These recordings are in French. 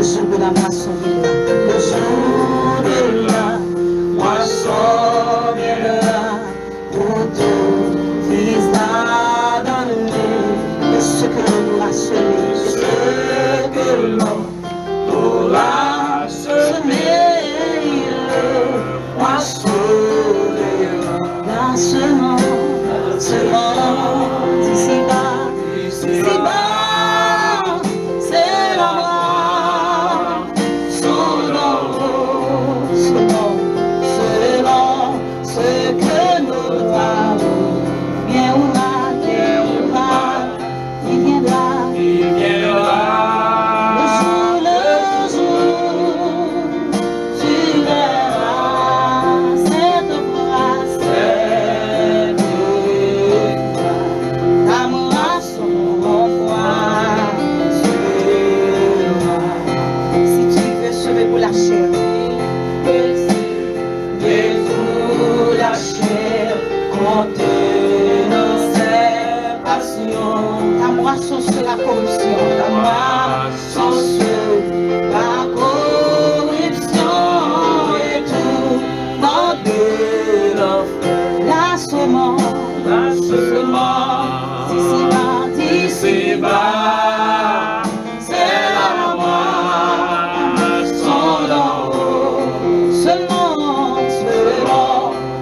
Le jour de la moisson viendra. Le jour de la moisson viendra. Où tout fils-là donné. Et ce que l'on aura semé. Ce que l'on aura semé. Moisson la semence ici-bas, ici-bas, c'est là-bas, selon ce que nous avons, bien ou mal, il viendra, le jour, tu verras cette phrase. Pour la chair, pour la chair, contenant ses passions. Ta moisson sur la corruption, ta moisson sur la corruption et tout dans de l'enfer. La semence, ici-bas, c'est la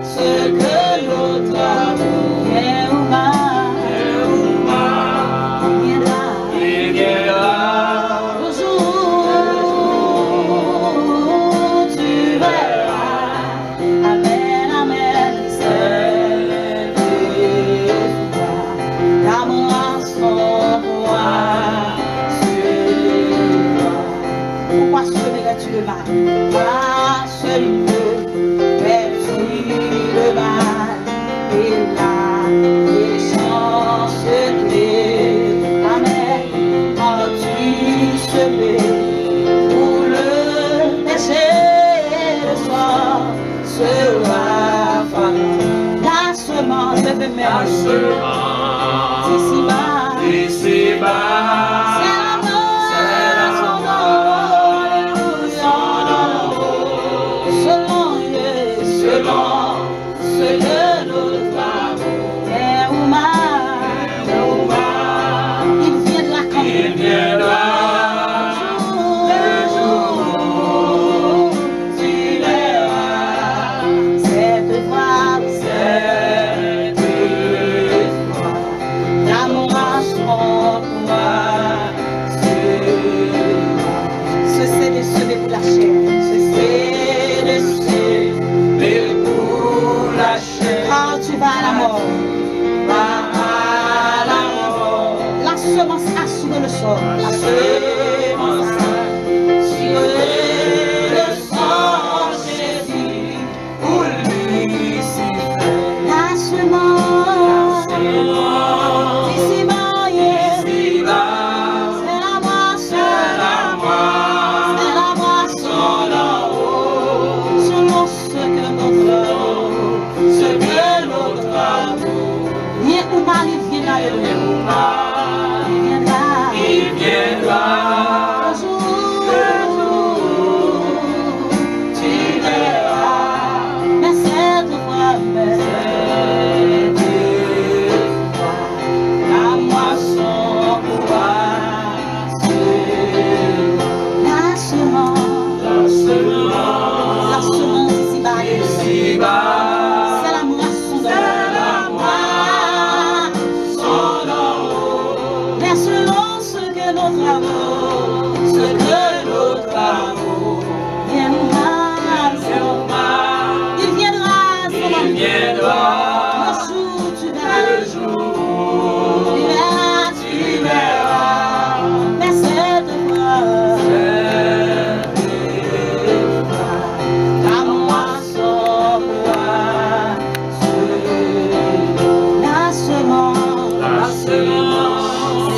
ce que l'autre amour bien ou mal, il viendra, le jour tu verras, amen, amen, c'est la moisson pourquoi semerais-tu le mal? Pourquoi le mal et la chance clé. Amen. Quand tu semais pour le péché, le soir sera famine. La semence, la semence, ici-bas, quand tu vas à la mort, la semence assure le sort, la semence assure le sort, Jésus, pour Lucifer. La semence, ici-bas, c'est la moisson d'en haut, selon ce que notre bien ou mal, il viendra, il viendra, le jour, tu verras, mais cette fois, la moisson pourra se la semence ici-bas. Ce que notre amour bien ou mal, il viendra, le jour tu verras, mais cette fois, la moisson pourra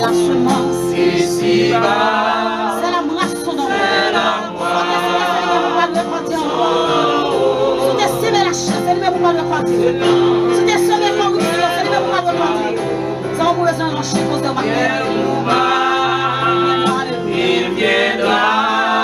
la semence ici-bas. C'est la moisson dans si tu as semé la chasse, c'est lui-même pour pas le repartir. Si tu as semé la corruption, c'est lui-même pour pas le repartir. Ça va pour les gens en chez cause de ma. Il viendra.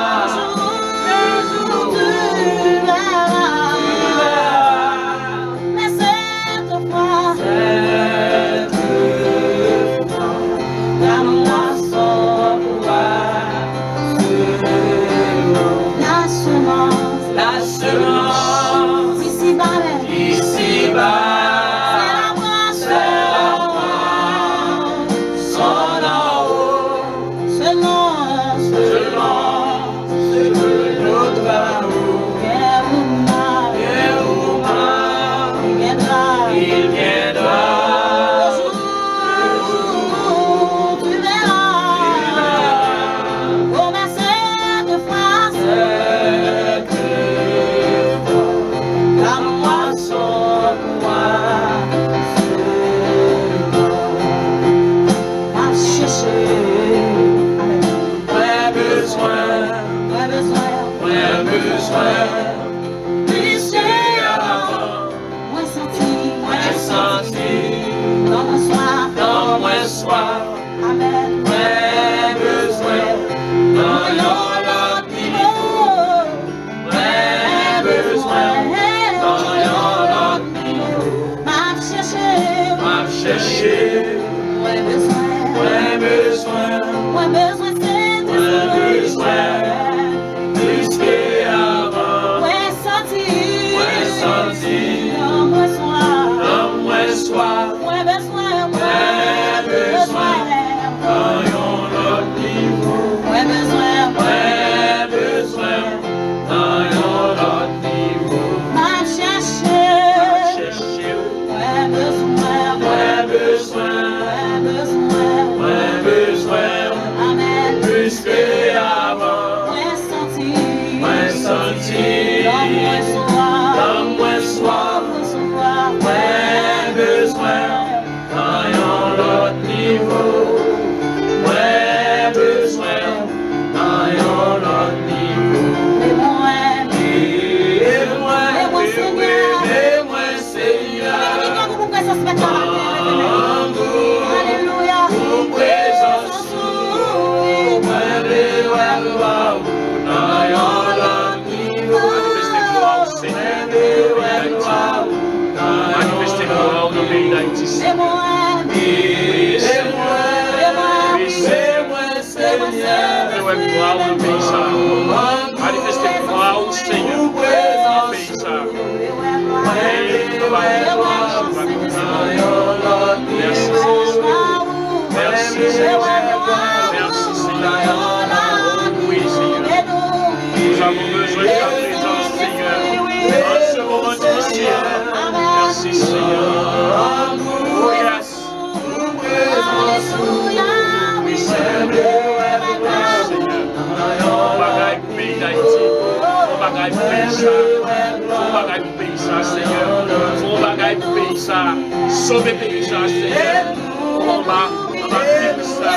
Sauver pays, Seigneur. On va vivre ça.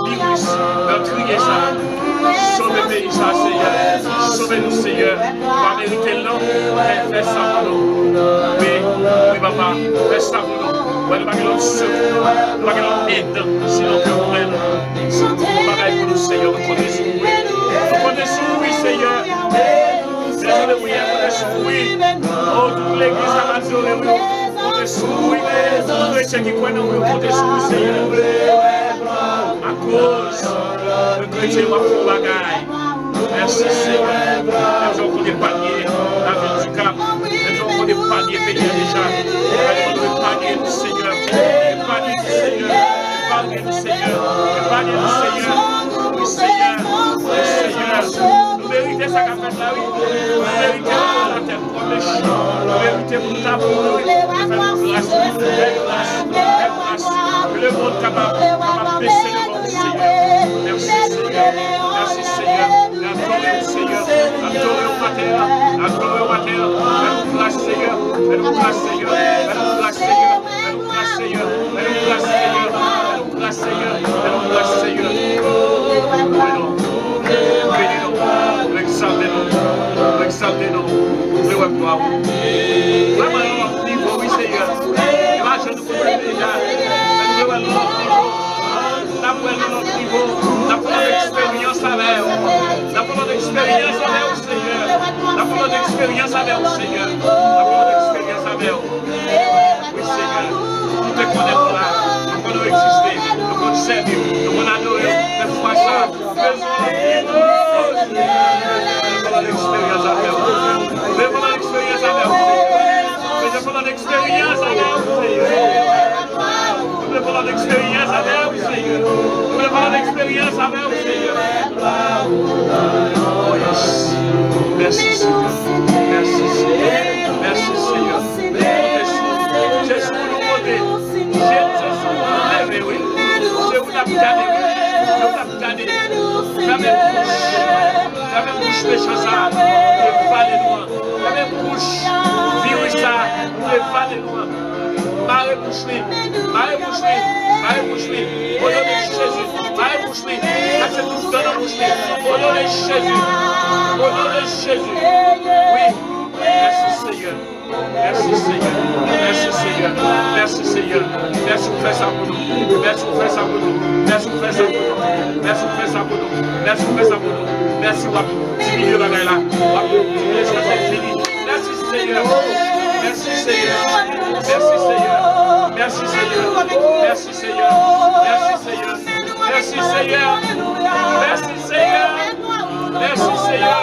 Vivre ça. Crier ça. Sauver pays, Seigneur. Sauvez-nous, Seigneur. Pas mériter l'homme, mais fais ça pour nous. Oui, papa. Fais ça pour nous. Ouais, nous pas l'autre secours. Nous pas l'autre aide. Sinon, que vous m'aimez. Pareil pour nous, Seigneur. Nous connaissons. Nous connaissons, oui, Seigneur. Désolé, oui, oui. Oh, toute l'église a adoré, oui. Oui, tous les chrétiens qui croient en nous, comptez sur nous, Seigneur. À cause de chrétiens, on va faire bagaille. Merci, Seigneur. Les gens qui ont des paniers, la ville du Cap. Les gens qui ont des paniers payés déjà. Les gens qui ont des paniers du Seigneur. Les paniers du Seigneur. Les paniers du Seigneur. Les paniers du Seigneur. Oui, Seigneur. Oui, Seigneur. Nous méritons ça qu'a fait là, oui. Nous méritons la terre pour les chiens. Nous méritons pour ta pour nous. Grâce, que le monde capable de baisser le monde, Seigneur. Merci, Seigneur. Merci, Seigneur. Adorez au Seigneur. Adorez au matin. Adorez au matin. Fais-nous grâce, Seigneur. Fais-nous grâce, Seigneur. Fais-nous grâce, Seigneur. Fais-nous grâce, Seigneur. Fais-nous grâce, Seigneur. Fais-nous grâce, Seigneur. Fais-nous grâce, Seigneur. Bénis-nous. Exaltez-nous. Exaltez-nous. Louez gloire. Vraiment, niveau, oui, Seigneur. Imagine nous pouvons déjà. Nous pouvons notre niveau. Nous pouvons notre niveau. Nous pouvons l'expérience avec vous. Nous pouvons l'expérience avec vous, Seigneur. Nous pouvons l'expérience avec vous, Seigneur. Nous pouvons l'expérience avec vous. Oui, Seigneur. Nous te connaissons là. Nous pouvons exister. Nous pouvons servir. Nous pouvons adorer. Mais fois ça, faisons l'expérience avec vous. Nous pouvons l'expérience avec vous. Nous voulons l'expérience avec vous, Seigneur. Nous voulons l'expérience avec vous, Seigneur. Nous voulons l'expérience avec vous, Seigneur. Oh, yes. Merci, Seigneur. Merci, Seigneur. Merci, Seigneur. Jésus, nous côté. Jésus, nous levé, oui. Je vous ai gardé, oui. Je vous ai gardé. Jamais bouche méchant ça. Valez-nous. Jamais bouche. Virus ça. Valez-nous. Marée boucherie. Marée boucherie. Marée boucherie. Au nom de Jésus. Marée boucherie. Passez tout dans la boucherie. Au nom de Jésus. Au nom de Jésus. Oui. Merci Seigneur. Merci Seigneur. Merci Seigneur. Merci Seigneur. Merci pour faire ça pour nous. Merci pour faire ça pour nous. Merci pour faire ça pour nous. Merci pour faire ça pour nous. Merci pour faire ça pour nous. Merci pour diminuer la gaille là. Diminuer ça, c'est fini. Merci Seigneur. Merci Seigneur. Merci Seigneur. Merci Seigneur. Merci Seigneur. Merci Seigneur. Merci Seigneur. Merci Seigneur. Merci Seigneur.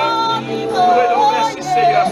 Merci Seigneur.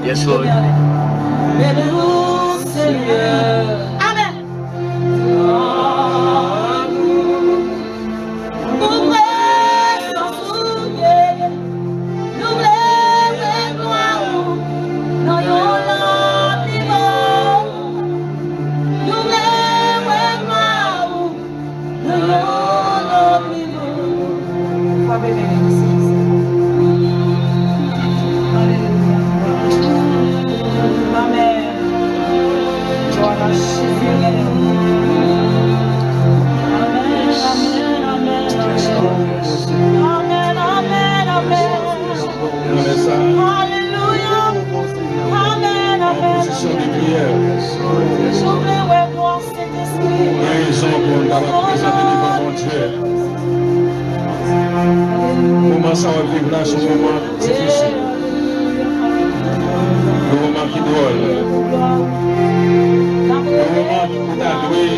Yes, Lord. Mais-nous, Seigneur. Amen. Moment ça va vivre là, ce moment difficile. Le moment qui drôle. Le moment qui t'a doué,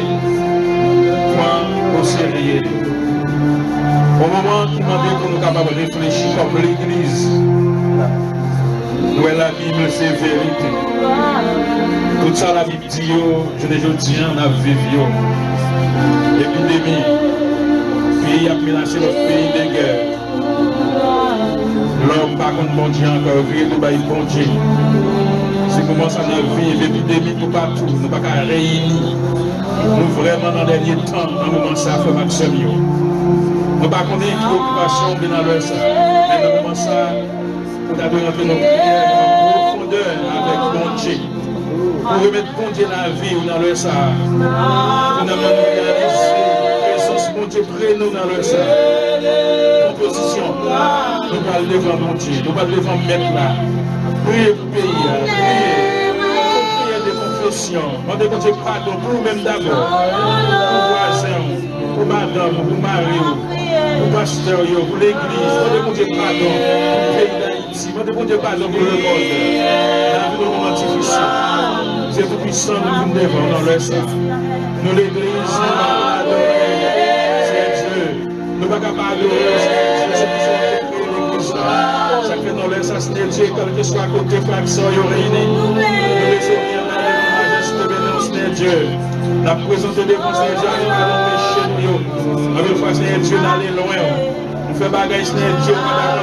prendre au sérieux. Au moment qui m'a dit qu'on est capable de réfléchir comme l'Église. Où la Bible, c'est vérité. Tout ça, la Bible dit, je ne dis rien, on a vécu. L'épidémie, pays a menacé notre pays de guerre. L'homme, par contre, bon Dieu, encore vu, nous va y bon Dieu. C'est comment ça nous vit, l'épidémie tout partout, nous ne pouvons pas réunir. Nous vraiment dans les derniers temps, dans le moment ça, fait maximum. Nous ne pouvons pas connaître une préoccupation dans le ça. Mais dans le moment ça, nous avons rentrer nos prières en profondeur avec bon Dieu. Pour remettre bon Dieu dans la vie ou dans le ça. Pour nous réaliser, présence bon Dieu près nous dans le ça. Position, nous allons devant mon Dieu, nous allons devant mettre là. Priez pour le pays, priez de confession. Demandez mon Dieu pardon pour nous-mêmes d'abord, pour voisins, pour madame, pour mari, pour pasteur, pour l'église. Demandez mon Dieu pardon pour le pays d'Haïti. Demandez mon Dieu pardon pour le monde. Dans le moment difficile, c'est pour puissant nous devant dans le sang. Nous l'église, nous ne pouvons pas adorer, chaque fois dans les assemblées, Dieu, quel que soit côté faction, il y aura une. Nous les aurions dans la majesté de Dieu. La présence de Dieu, Seigneur Dieu, nous allons pécher nous. Avec foi, Seigneur Dieu, d'aller loin. Nous faisons bagaille, Seigneur Dieu,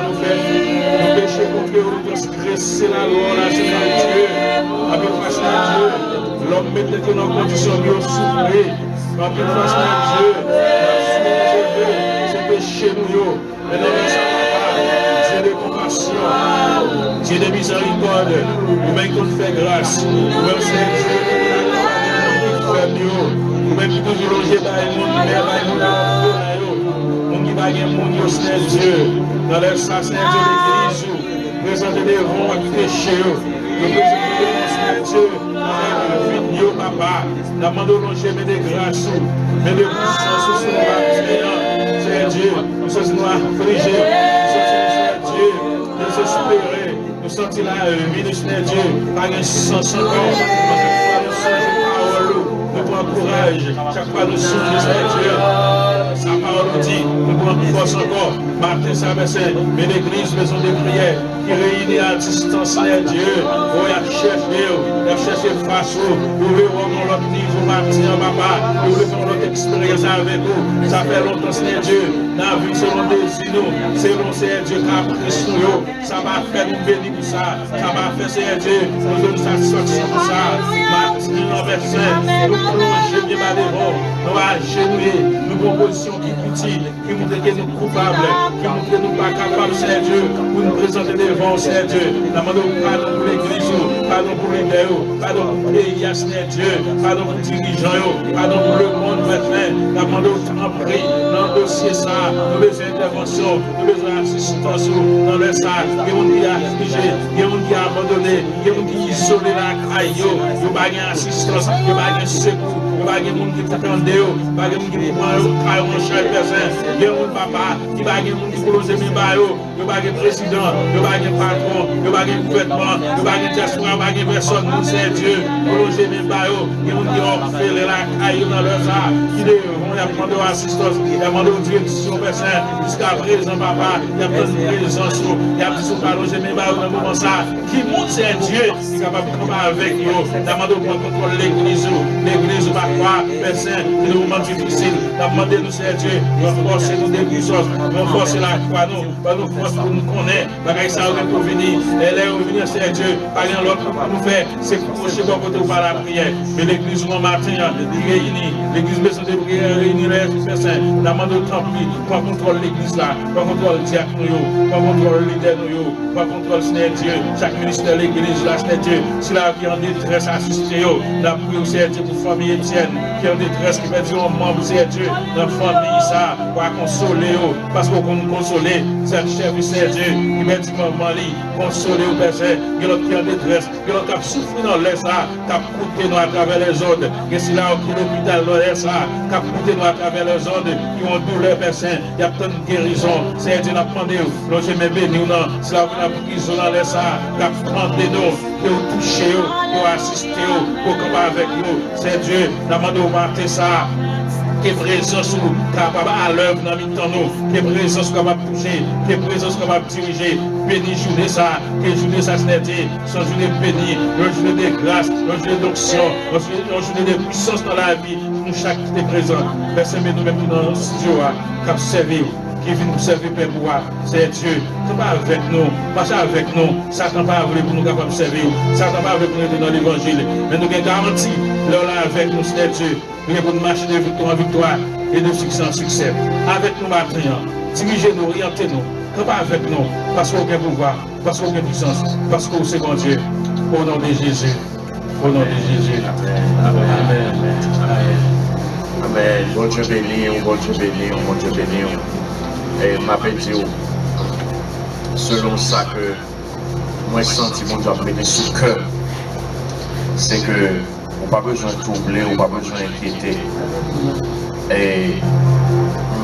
nous faisons pécher contre eux, nous transgresser la loi, la Seigneur Dieu. Avec foi, Seigneur Dieu, l'homme mettait dans nos conditions de souffrir. Avec foi, Seigneur Dieu, péché nous, mais non, Dieu de compassion, Dieu de miséricorde, nous-mêmes qui nous fait grâce, nous-mêmes c'est Dieu qui fait mieux, nous-mêmes qui nous loger dans le monde, nous qui va gagner mon Dieu, c'est Dieu, dans les ça, c'est Dieu l'église, présenter des ronds à péché, nous présenter Dieu, Dieu, papa, nous demandons loger des grâces, mais de puissance sur nos bâtiments. Seigneur Dieu, nous sommes affligés, nous sommes Dieu, désespérés, nous sommes là, Seigneur Dieu, par un sens encore, nous prenons courage, chaque fois nous souffrons, Seigneur Dieu, sa parole nous dit, nous prenons force encore, matin, ça va mais l'église, maison de prière, qui réunit à distance, Seigneur Dieu, où il a cherché face, où il veut avoir l'autre niveau, matin, papa, où il veut faire notre expérience avec vous, ça fait longtemps, Seigneur Dieu, dans la vie, selon désir, selon Seigneur Dieu, ça va faire nous bénir pour ça, ça va faire, Seigneur Dieu, nous donner satisfaction pour ça, nous verset, nous plonger bien mal devant, nous agenouiller, nous proposition qui petite, qui montre que nous coupables, qui montre que nous pas capables, Seigneur Dieu, pour nous présenter devant, Seigneur Dieu, nous demandons pardon pour l'église, pardon pour les leaders, pardon pour les pays, Seigneur Dieu, pardon pour les dirigeants, pardon pour le monde, frère, nous demandons en prix, dans le dossier ça, nous besoin d'intervention, nous besoin d'assistance dans le sac, il y a des gens qui sont affligés, il y a des gens qui sont abandonné, il y a des gens qui sont isolés dans la caille, il n'y a pas d'assistance, il n'y a pas de secours, il n'y a pas de gens qui t'attendent, il n'y a pas de gens qui prennent un cher personne, il y a un papa, il n'y a pas de gens qui posent mes baillots, il n'y a pas de président, il n'y a pas de patron, il n'y a pas de gouvernement, il n'y a pas de diaspora, il n'y a pas de personne, nous c'est Dieu, pose mes baillots, il y a des gens qui ont fait la caille dans leur art, qui ont demandé assistance, il a demandé direction personne, jusqu'à présent, papa, il y a besoin de présence, il y a besoin de parler mes baillots dans le moment ça, qui montre c'est Dieu, qui est capable de combattre avec nous, demandé de contrôler l'église par quoi, personne, dans le moment difficile, demandé nous c'est Dieu, renforcer nos dépuissances, renforcer la foi, nous force pour nous connaître, parce que ça va pour venir, elle est revenue c'est Dieu, pas rien l'autre pour nous faire, c'est pour coucher bon côté par la prière, mais l'église mon matin, il réunit, l'église maison de prière réunit les personnes, demandé tant pis, pas contrôle l'église là, pas contrôle le diacre, pas contrôle le leader, pas contrôle c'est Dieu, chaque ministère de l'église là c'est Dieu, c'est là qui est en détresse assistée, la prière c'est Dieu pour famille Étienne, qui est en détresse, qui perd un membre c'est Dieu, dans la famille ça, pour consoler, parce qu'on nous consoler, c'est chef c'est Dieu, qui met du maman consoler aux personnes, qui est en détresse, qui est en souffrir dans l'air ça, qui a coûté nous à travers les autres, qui est là qui est l'hôpital dans l'air ça, qui a coûté nous à travers les autres, qui ont douleur personne, il y a tant de guérison, c'est Dieu n'a demandé, nous j'aime béni ou non, c'est là où la prison dans l'air ça, qui a demandé nous, qui a touché, qui a assisté, qui a combattre avec nous, c'est Dieu, n'a demandé au matin ça, qui est présence capable à l'œuvre dans nous, qui est présence capable de toucher, qui est présence capable de diriger, béni journée ça, que journée ça c'est son journée béni, une journée de grâce, une journée d'onction, une journée de puissance dans la vie, nous chaque qui est présent, personne mais nous-mêmes dans le studio, qui a servi, qui vient nous servir Père pour c'est Dieu, qui pas avec nous, marche avec nous, Satan pas voulu pour nous capables de servir, Satan pas voulu pour nous être dans l'évangile, mais nous avons garanti, là avec nous c'est Dieu. Nous avons marché de victoire en victoire et de succès en succès. Avec nous maintenant, dirigez-nous, orientez-nous, pas avec nous, parce qu'on a pouvoir, parce qu'on a puissance, parce qu'on c'est bon Dieu. Au nom de Jésus. Au nom de Jésus. Amen. Amen. Amen. Bon Dieu béni, bon Dieu béni, bon Dieu béni. Et m'appelle Dieu, selon ça que moi je sens mon Dieu appelé sous cœur, c'est que on n'a pas besoin de troubler, on n'a pas besoin d'inquiéter. Et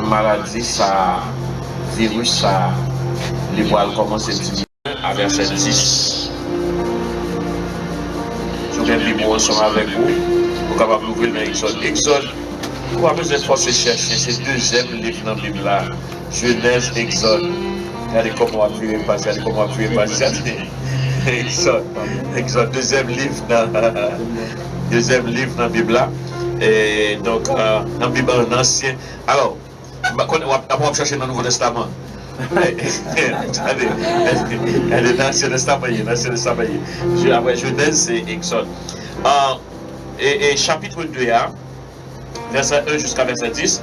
maladie, ça, virus, ça, les voiles commencent à diminuer à verset 10. Je vais vivre ensemble avec vous. Vous êtes capable d'ouvrir l'Exode. Exode, vous n'avez pas besoin de forcer chercher. C'est le deuxième livre dans la Bible là. Genèse, Exode. Regardez comment on a pu passer, regardez comment on a pu passer. Exode, deuxième livre dans la Bible là. Et donc, dans la Bible ancien. Alors, on va chercher dans le Nouveau Testament. Elle est dans l'Ancien Testament. Après Genèse, c'est Exode. Et chapitre 2, verset 1 jusqu'à verset 10,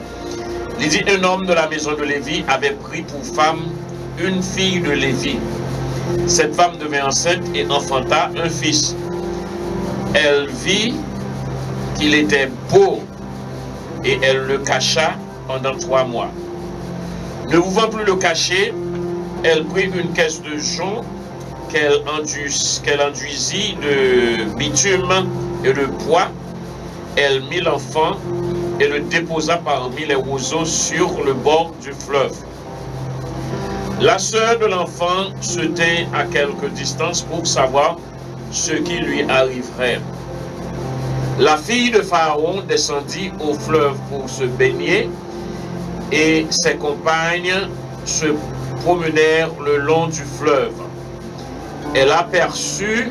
il dit: un homme de la maison de Lévi avait pris pour femme une fille de Lévi. Cette femme devint enceinte et enfanta un fils. Elle vit qu'il était beau et elle le cacha pendant 3 mois. Ne pouvant plus le cacher, elle prit une caisse de jonc qu'elle enduisit de bitume et de bois. Elle mit l'enfant et le déposa parmi les roseaux sur le bord du fleuve. La sœur de l'enfant se tint à quelque distance pour savoir ce qui lui arriverait. La fille de Pharaon descendit au fleuve pour se baigner et ses compagnes se promenèrent le long du fleuve. Elle aperçut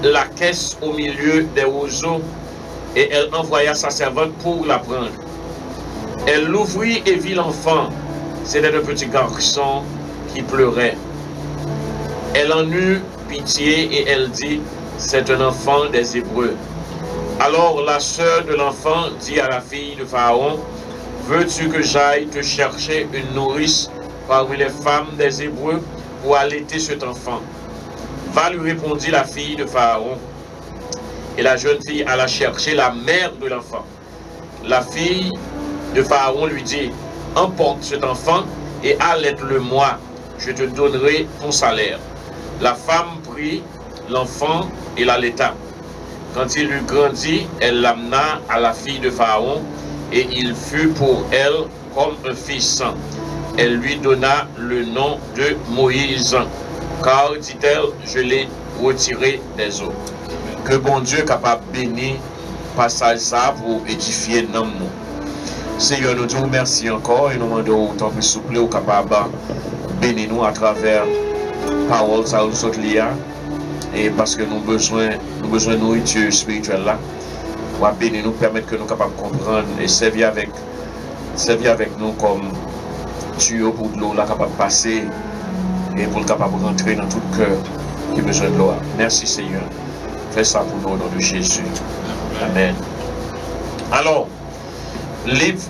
la caisse au milieu des roseaux et elle envoya sa servante pour la prendre. Elle l'ouvrit et vit l'enfant. C'était un petit garçon qui pleurait. Elle en eut pitié et elle dit: c'est un enfant des Hébreux. Alors la sœur de l'enfant dit à la fille de Pharaon: veux-tu que j'aille te chercher une nourrice parmi les femmes des Hébreux pour allaiter cet enfant? Va, lui répondit la fille de Pharaon. Et la jeune fille alla chercher la mère de l'enfant. La fille de Pharaon lui dit: emporte cet enfant et allaite-le-moi, je te donnerai ton salaire. La femme prit l'enfant et l'allaita. Quand il eut grandi, elle l'amena à la fille de Pharaon, et il fut pour elle comme un fils. Elle lui donna le nom de Moïse, car, dit-elle, je l'ai retiré des eaux. Que bon Dieu capable de bénir passage ça pour édifier nous. Seigneur, nous disons merci encore et nous demandons autant plus souple ou capable de bénir nous à travers parole ça nous saute lié et parce que nous avons besoin de nourriture spirituelle là pour bénir nous, permettre que nous capables de comprendre et servir avec nous comme tuyau pour de l'eau là capable de passer et pour le capable de rentrer dans tout cœur qui a besoin de l'eau. Merci Seigneur. Fais ça pour nous au nom de Jésus. Amen. Alors, livre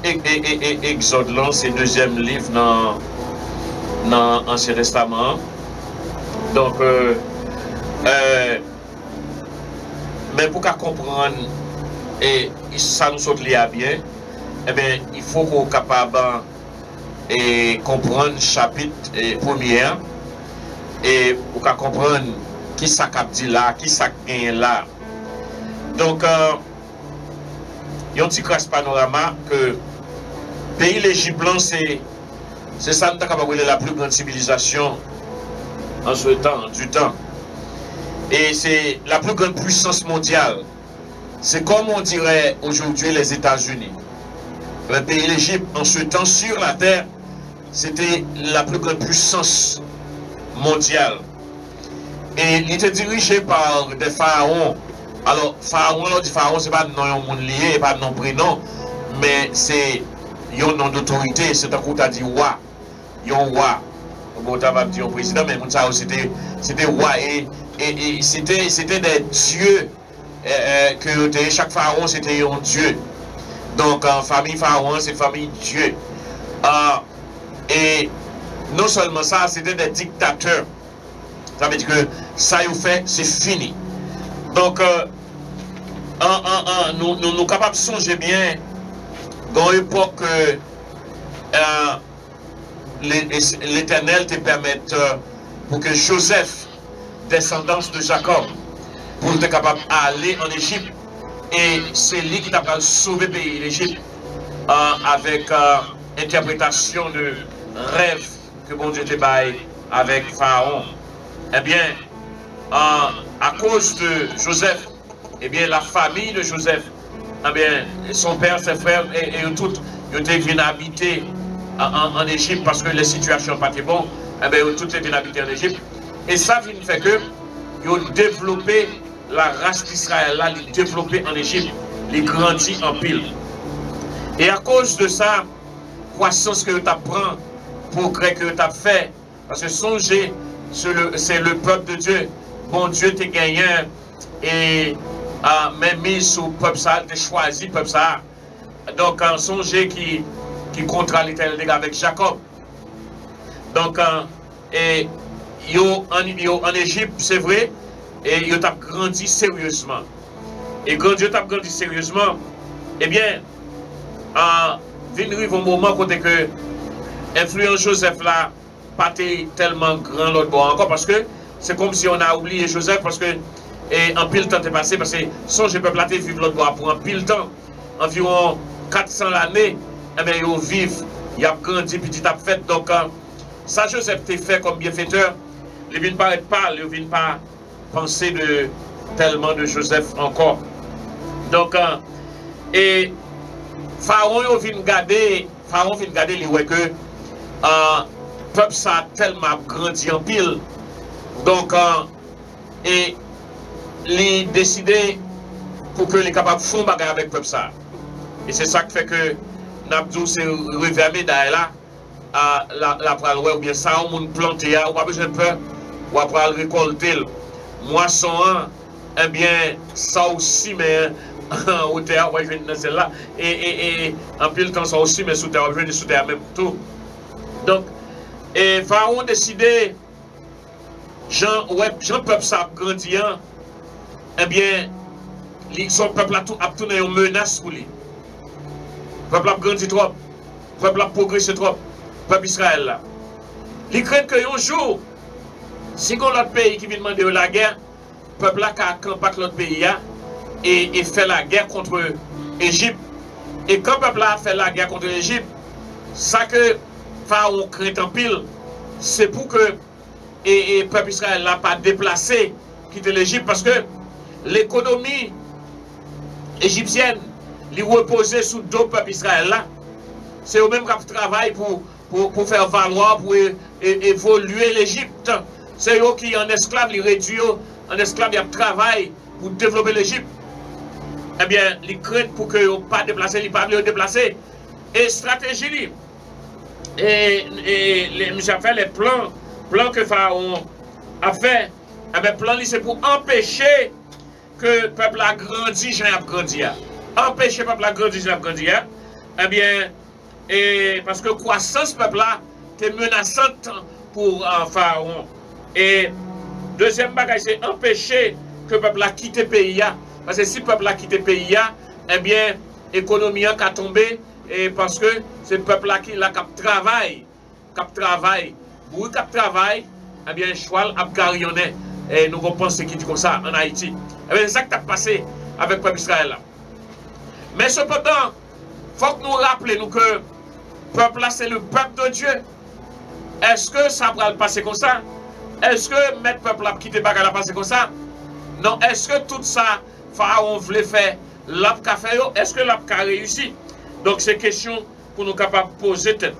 Exode, c'est le deuxième livre dans l'Ancien Testament. Donc, mais pour qu'on comprenne et ça nous saute lié à bien, eh bien, il faut qu'on soit capable de comprendre le chapitre premier et pour qu'on comprenne qui ça cap dit là, qui ça gagne là. Donc, il y a un petit crash panorama que pays l'Égypte, c'est ça nous avons la plus grande civilisation en ce temps, du temps. Et c'est la plus grande puissance mondiale. C'est comme on dirait aujourd'hui les États-Unis. Le pays l'Égypte, en ce temps, sur la terre, c'était la plus grande puissance mondiale. Et il était dirigé par des pharaons. Alors, pharaon, on dit pharaon, c'est pas un nom lié, pas un nom prénom, mais c'est un nom d'autorité. C'est un coup, tu as dit roi. Il y a un roi. Bon, tu vas dire un président, mais c'était roi. Et c'était des dieux. Que chaque pharaon, c'était un dieu. Donc, en famille pharaon, c'est famille dieu. Et non seulement ça, c'était des dictateurs. Ça veut dire que ça y fait, c'est fini. Donc, nous sommes capables de songer bien dans l'époque l'Éternel te permette pour que Joseph, descendance de Jacob, pour être capable d'aller en Égypte. Et c'est lui qui t'a sauvé le pays l'Égypte avec interprétation de rêve que bon Dieu te baille avec Pharaon. Eh bien, à cause de Joseph, eh bien, la famille de Joseph, eh bien, son père, ses frères et tout, ils étaient venus habiter en Égypte parce que les situations n'étaient pas bonnes. Eh bien, ils étaient venus habiter en Égypte. Et ça fait que ils ont développé la race d'Israël, là, ils ont développé en Égypte, ils ont grandi en pile. Et à cause de ça, croissance que tu apprends, progrès que tu as fait, parce que songez, c'est le peuple de Dieu. Bon Dieu t'es gagné et même mis sous le peuple ça, t'es choisi le peuple ça. Donc songez qui contrat l'Éternel avec Jacob. Donc et en Égypte, c'est vrai, et ils ont grandi sérieusement. Et quand Dieu t'a grandi sérieusement, eh bien, vient arrive un moment côté que l'influence Joseph là, pas tellement grand l'autre bord encore, parce que c'est comme si on a oublié Joseph, parce que en pile temps est passé, parce que son peuple là vivre l'autre bord pour un pile temps, environ 400 l'année, eh bien, ils vivent, ils ont grandi, petit à fait, donc ça Joseph t'a fait comme bienfaiteur, il ne vient pas être pâle, il ne vient pas penser de tellement de Joseph encore. Donc, et Pharaon vient garder, il voit que le peuple ça tellement grandi en pile. Donc, et il a décidé pour que les capables de faire bagarre avec le peuple ça. Et c'est ça qui fait que Nabdou s'est revermé d'ailleurs là, la pral ou bien ça, on planté, on n'a pas besoin de peur, ou après récolter. Moisson, eh bien, ça aussi, mais au terre, on va venir dans celle-là. Et en pile temps, ça aussi, mais sous terre, on va venir sous terre même tout. Donc, et Pharaon a décidé, Jean peuple ça grandissant, eh bien, son peuple a tourné une menace pour lui. Le peuple a grandi trop, le peuple a progressé trop, le peuple Israël là. Il craint que un jour, si on a l'autre pays qui vient demander la guerre, peuple là qui a campé l'autre pays et fait la guerre contre l'Égypte. Et quand le peuple là fait la guerre contre l'Égypte, ça que Pharaon craint en pile, c'est pour que le peuple Israël n'a pas déplacé, quitter l'Égypte, parce que l'économie égyptienne, lui reposait sous deux peuples Israël là. C'est eux-mêmes qui travaillent pour faire valoir, pour évoluer l'Égypte. C'est eux qui, en esclave, les réduisent en esclave, ils travaillent pour développer l'Égypte. Eh bien, les craignent pour qu'ils ne pas déplacer, ils ne pas déplacer. Et stratégie, et monsieur a fait les plans que Pharaon a fait. Eh bien, plan, c'est pour empêcher que le peuple a grandi, j'ai grandi. Empêcher le peuple a grandi, j'ai grandi. Eh bien, et parce que croissance peuple là est menaçante pour Pharaon. Et deuxième bagage, c'est empêcher que le peuple a quitté le pays. Parce que si le peuple a quitté le pays, eh bien, l'économie a tombé. Et parce que c'est le peuple là qui travaille. Pour le travail, eh bien, cheval a garillonné. Et nous pensons qui dit comme ça en Haïti. Eh bien, c'est ça qui a passé avec le peuple Israël. Mais cependant, il faut que nous rappelions que le peuple là, c'est le peuple de Dieu. Est-ce que ça va passer comme ça? Est-ce que mettre le peuple là quitter bagarre va passer comme ça? Non. Est-ce que tout ça, Pharaon voulait faire, l'a fait? Est-ce que l'a réussi? Donc, c'est question pour nous capables de poser tête.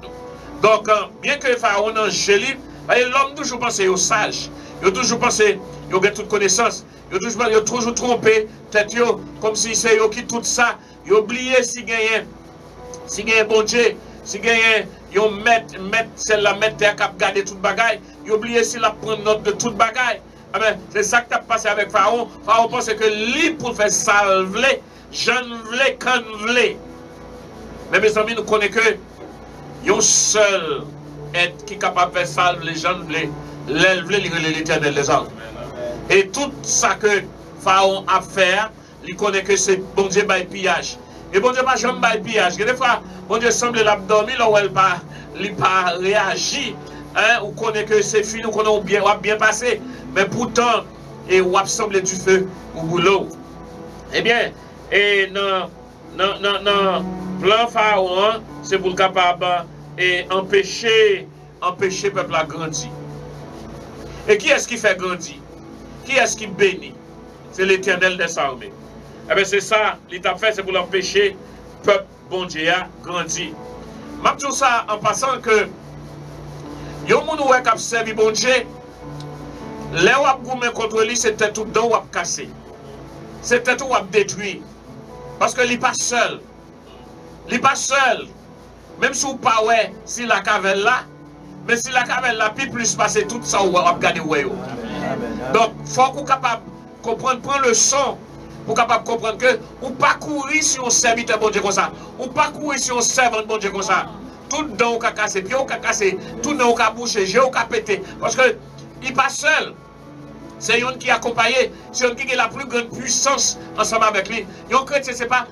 Donc, bien que Pharaon est joli, l'homme toujours pensé au sage. Il a toujours pensé, il a toute connaissance. Il a toujours trompé, tête comme si c'est eux qui tout ça. Il a oublié si gagne bon Dieu, si gagne, il mettre celle-là, mettre terre cap garder toute bagaille. Il a oublié s'il a pris note de toute bagaille. C'est ça qui a passé avec Pharaon. Pharaon pensait que lui pour faire salver, j'en voulais, quand voulais. Mais mes amis, nous connaissons que il y a un seul être qui est capable de faire salve les gens l'élever l'éternel des hommes. Et tout ça que Pharaon a fait, il connaît que c'est bon Dieu by pillage. Et bon Dieu pas jamais by pillage. Des fois, bon Dieu semble l'abdomen là où il pas réagi. Hein, on connaît que c'est fini, on connaît bien passé. Mais pourtant, et on semble du feu au boulot. Eh bien, et non, plan Pharaon, c'est pour le capable et empêcher le peuple à grandir. Et qui est-ce qui fait grandir? Qui est-ce qui bénit? C'est l'Éternel des armées. Eh bien, c'est ça, l'État fait, c'est pour l'empêcher le peuple bon Dieu à grandir. Je dis ça en passant que il y a des gens qui ont servi bon Dieu. Les gens qui ont contre lui, c'était tout dans ou cassé. C'était tout détruit. Parce que il n'est pas seul. Il n'est pas seul. Même si vous ne pas ouais, si la cavelle là, mais si la cavelle là, puis plus passer tout ça, vous avez gagné. Donc, il faut qu'on soit capable de comprendre, prendre le son, pour capable de comprendre que ou pas courir si on serviteur bon Dieu comme ça, ou pas courir si on servant bon Dieu comme ça. Tout dans au cassé, pied au cassé, tout dans au bouché, j'ai au pété. Parce que il n'est pas seul. C'est un qui est accompagné, c'est un qui a la plus grande puissance ensemble avec lui. Un chrétien, ce n'est pas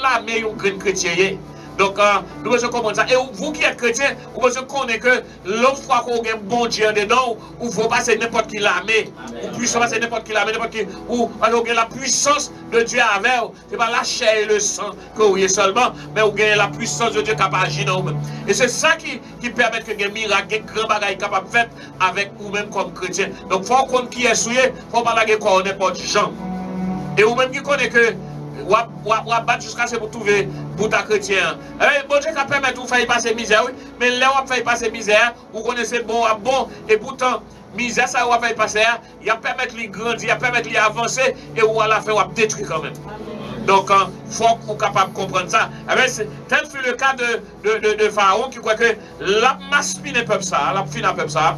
là, mais un grand chrétien. Donc, nous devons comprendre ça. Et vous qui êtes chrétien, vous devez connaître que l'autre fois qu'on a un bon Dieu dedans, ou vous passer n'importe qui l'armée, ou puissance passer n'importe qui l'armée, n'importe qui, ou vous avez la puissance de Dieu avec vous. Ce n'est pas la chair et le sang que vous avez seulement, mais vous avez la puissance de Dieu capable d'agir dans vous-même. Et c'est ça qui permet que des miracles, des grands bagages capables de faire avec vous-même comme chrétien. Donc, il faut qu'on qui est souillé, il ne faut pas la quoi on n'importe gens. Et vous-même qui connaissez que ou à battre jusqu'à ce que vous trouvez pour ta chrétien. Bon Dieu qui permet de vous faire passer misère, oui, mais là où vous faire passer misère, vous connaissez bon à bon, et pourtant, misère, ça va faire passer, il va permettre de grandir, il va permettre de avancer, et vous à la fin, vous va détruire quand même. Donc, il faut que vous soyez capable de comprendre ça. Tel fut le cas de Pharaon qui croit que la masse le peuple ça, la fin le peuple ça,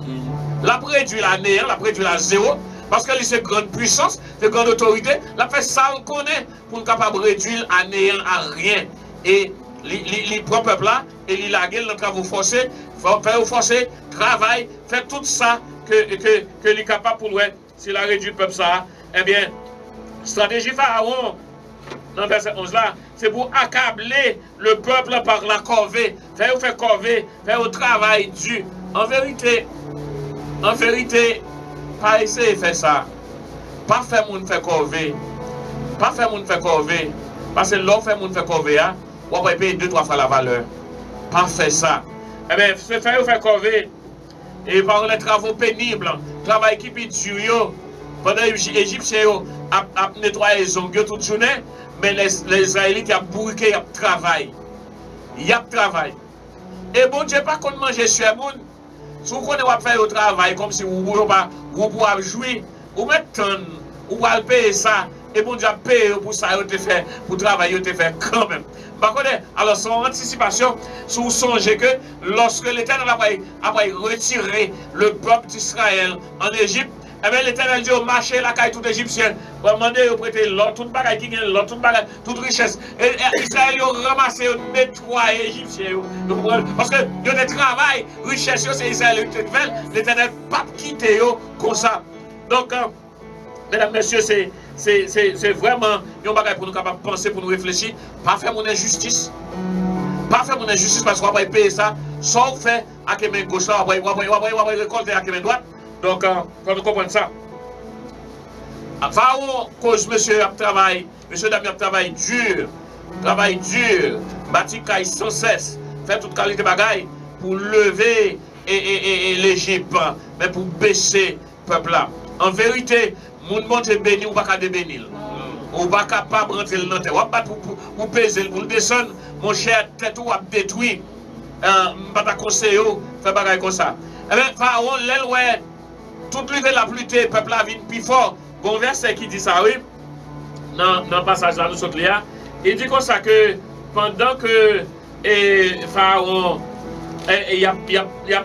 la réduit la néant, la réduit la zéro. Parce que c'est grande puissance, c'est grande autorité, la fait ça on connaît pour être capable de réduire à néant, à rien. Et les propres peuples là, et les laguer, donc vous forcer, travail, faire tout ça que les capables pour lui, s'il a réduit le peuple ça, eh bien, stratégie Pharaon, dans verset 11 là, c'est pour accabler le peuple par la corvée, faire corvée, faire au travail dur. En vérité, pas essayer de faire ça. pas faire moun faire corvée. Pas faire moun faire corvée. Parce que l'on fait moun faire corvée, on va payer 2-3 fois la valeur. Pas faire ça. Eh bien, faire corvée. Et par les travaux pénibles, travail qui est dur. Pendant que les Égyptiens ont nettoyé les ongles toute journée, mais les Israélites ont bourriqué, ils ont travaillé. Ils ont travaillé. Et bon Dieu, pas qu'on mange sur le monde. Si vous connaissez faire le travail comme si vous pouvez jouer, vous mettez tonne, vous pouvez payer ça, et bon Dieu paye pour ça, pour travailler, vous fait quand même. Alors, son anticipation, si vous songez que lorsque l'Éternel a retiré le peuple d'Israël en Égypte, eh bien, l'Éternel dit au marché, la caille tout égyptien, vous demandez de prêter l'autre, toute bagaille qui gagne l'autre, toute bagaille, toute richesse. Et Israël a ramassé, nettoyé les Égyptiens. Parce que il y a des travail, richesse, c'est Israël qui fait, l'Éternel n'a pas quitté comme ça. Donc, mesdames, messieurs, c'est vraiment un bagage pour nous capables de penser, pour nous réfléchir. Pas faire mon injustice. Pas faire mon injustice parce qu'on va payer ça. Sauf faire à la main gauche, on va récolter à la main droite. Donc, quand nous comprenons ça, Pharaon cause monsieur a travaillé, monsieur Damien a travaillé dur, bâti caille sans cesse, fait toute qualité de bagaille pour lever l'Égypte, mais pour baisser le peuple là. En vérité, mon monde est béni ou pas qu'à débénir. Ou pas capable de rentrer dans le terre. Ou pas pour peser, pour le descendre, mon cher tête ou à détruire. Pas conseiller, faire bagaille comme ça. Eh bien, Pharaon, l'aile, toute l'hiver la pluie, le peuple a vu plus fort. Bon verset qui dit ça, oui, dans le passage là, nous sommes là. Il dit comme ça que pendant que Pharaon, il a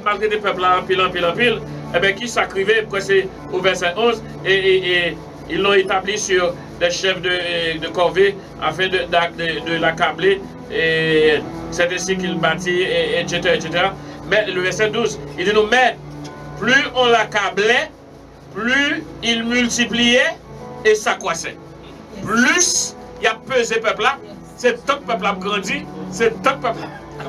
malgré des peuples là, en pile, eh bien, qui s'acrivait, c'est au verset 11, et ils l'ont établi sur des chefs de corvée afin de l'accabler. Et c'est ainsi qu'il bâtit, etc., etc. Mais le verset 12, il dit nous, mais plus on l'accablait, plus il multipliait et s'accroissait. Plus il a pesé le peuple là, c'est tant que le peuple a grandi, c'est tant que le peuple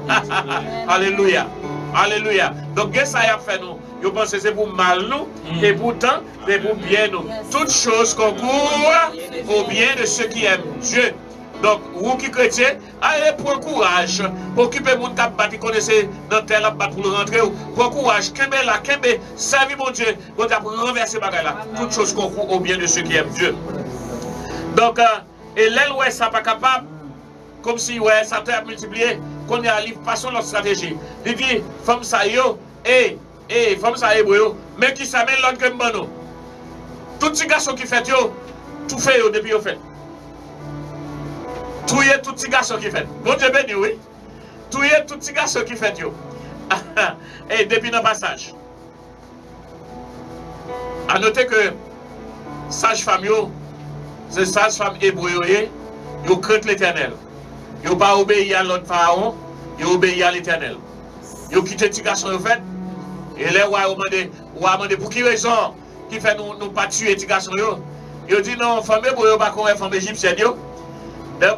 a... Alléluia. Alléluia. Donc, qu'est-ce que ça a fait nous? Je pense que c'est pour mal nous, et pourtant, c'est pour bien nous. Toutes choses concourent au bien de ceux qui aiment Dieu. Donc, vous qui chrétiens, allez pour courage, pour occuper mon cap qui connaissez dans terre pour le rentrer. Pour courage, kembe là, kembe, servez mon Dieu, pour renverser bagaille là. Toutes choses concourent au bien de ceux qui aiment Dieu. Donc, et l'aile, ouais, ça pas capable, comme si, ouais, ça t'a multiplié, qu'on y a livre, passons notre stratégie. Il dit, femme ça yo, femme ça yo, mais qui s'amène l'autre que m'bano. Tout ces garçons qui fait yo, tout fait yo depuis yo fait. Touye tout petit garçon qui fait. Bon Dieu béni, oui. Touye tout petit garçon qui fait yo. Et depuis notre passage. A noter que sage-femme yo, c'est sage-femme hébreu yo craint l'Éternel. Yo pas obéi à l'autre pharaon, yo obéi à l'Éternel. Yo quitté petit garçon yo fait. Et les rois ont demandé pour qui raison qui fait nous pas tuer petit garçon yo. Yo dit non, femme hébreu yo pas connaître femme égyptienne yo.